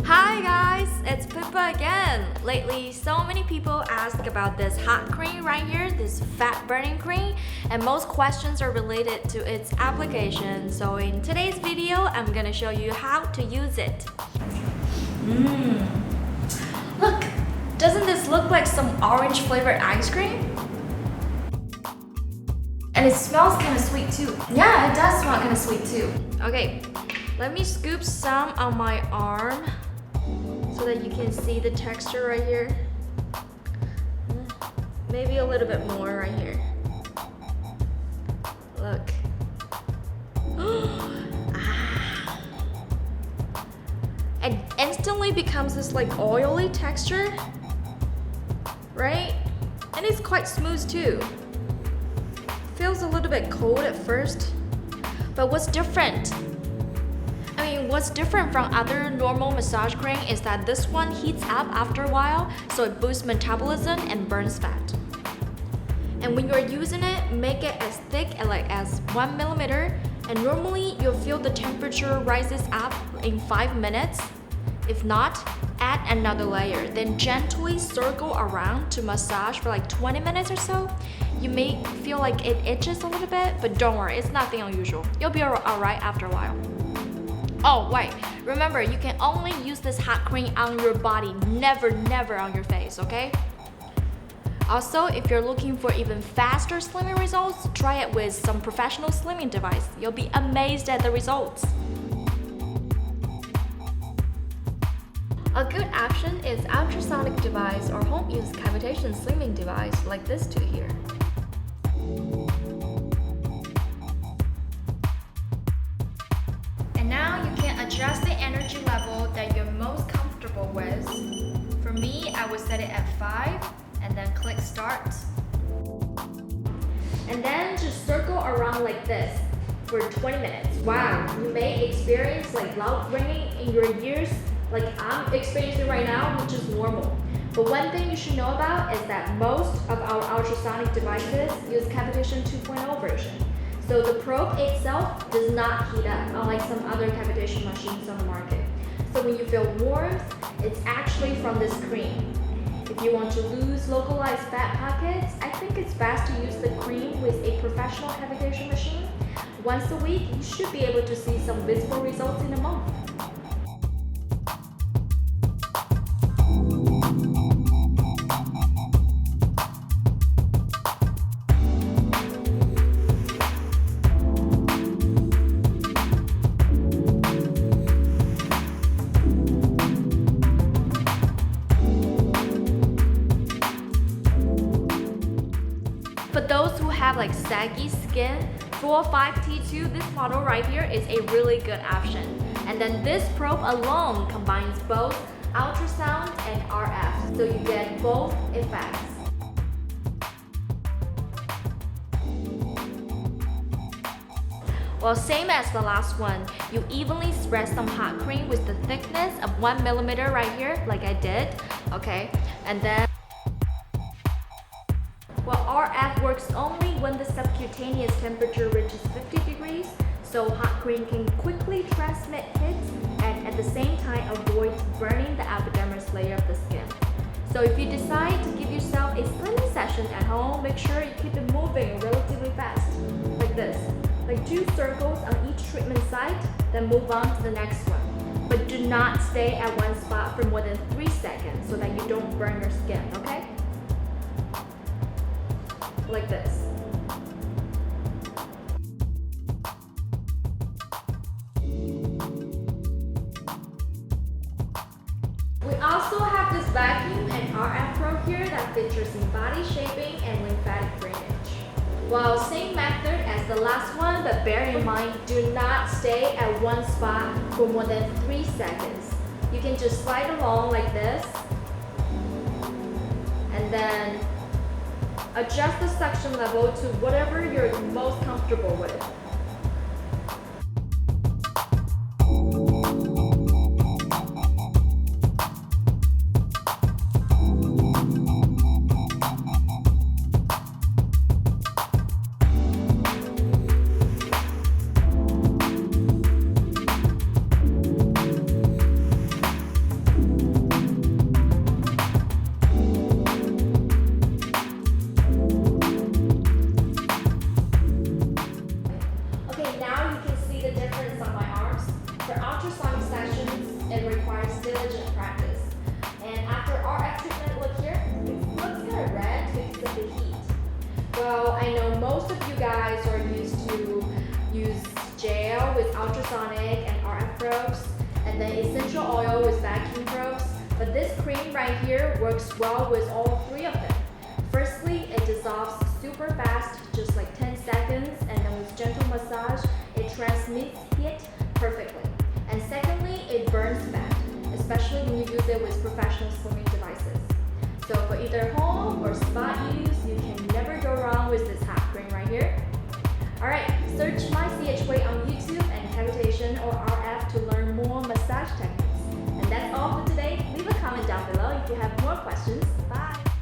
Hi guys, it's Pippa again. Lately, so many people ask about this hot cream right here, this fat burning cream, and most questions are related to its application. So in today's video, I'm gonna show you how to use it. Look, doesn't this look like some orange flavored ice cream? And it smells kind of sweet too. Yeah, it does smell kind of sweet too. Okay, let me scoop some on my arm so that you can see the texture right here. Maybe a little bit more right here. Look. It instantly becomes this like oily texture, right? And it's quite smooth too. Feels a little bit cold at first, but what's different from other normal massage cream is that this one heats up after a while, so it boosts metabolism and burns fat. And when you're using it, make it as thick as 1 millimeter, and normally you'll feel the temperature rises up in 5 minutes. If not, add another layer, then gently circle around to massage for like 20 minutes or so. You may feel like it itches a little bit, but don't worry, it's nothing unusual. You'll be alright after a while. Oh wait, remember you can only use this hot cream on your body, never on your face, okay? Also, if you're looking for even faster slimming results, try it with some professional slimming device. You'll be amazed at the results. A good option is ultrasonic device or home use cavitation slimming device like this two here. And now you can adjust the energy level that you're most comfortable with. For me, I would set it at 5 and then click start. And then just circle around like this for 20 minutes. Wow, you may experience like loud ringing in your ears like I'm experiencing right now, which is normal. But one thing you should know about is that most of our ultrasonic devices use cavitation 2.0 version. So the probe itself does not heat up, unlike some other cavitation machines on the market. So when you feel warmth, it's actually from this cream. If you want to lose localized fat pockets, I think it's best to use the cream with a professional cavitation machine. Once a week, you should be able to see some visible results in a month. For those who have like saggy skin, 405T2, this model right here is a really good option. And then this probe alone combines both ultrasound and RF, so you get both effects. Well, same as the last one, you evenly spread some hot cream with the thickness of 1 millimeter right here, like I did, okay? And then RF works only when the subcutaneous temperature reaches 50 degrees, so hot cream can quickly transmit heat and at the same time avoid burning the epidermis layer of the skin. So if you decide to give yourself a slimming session at home, make sure you keep it moving relatively fast, like this. Like 2 circles on each treatment site, then move on to the next one. But do not stay at one spot for more than 3 seconds so that you don't burn your skin, okay? Like this. We also have this vacuum and RF probe here that features in body shaping and lymphatic drainage. Well, same method as the last one, but bear in mind, do not stay at one spot for more than 3 seconds. You can just slide along like this, and then adjust the suction level to whatever you're most comfortable with. and then essential oil with vacuum probes. But this cream right here works well with all three of them. Firstly, it dissolves super fast, just like 10 seconds, and then with gentle massage, it transmits heat perfectly. And secondly, it burns fat, especially when you use it with professional slimming devices. So for either home or spa use, you can never go wrong with this half cream right here. Alright, search myChway on YouTube and Cavitation or RF to learn more massage techniques. And that's all for today. Leave a comment down below if you have more questions. Bye!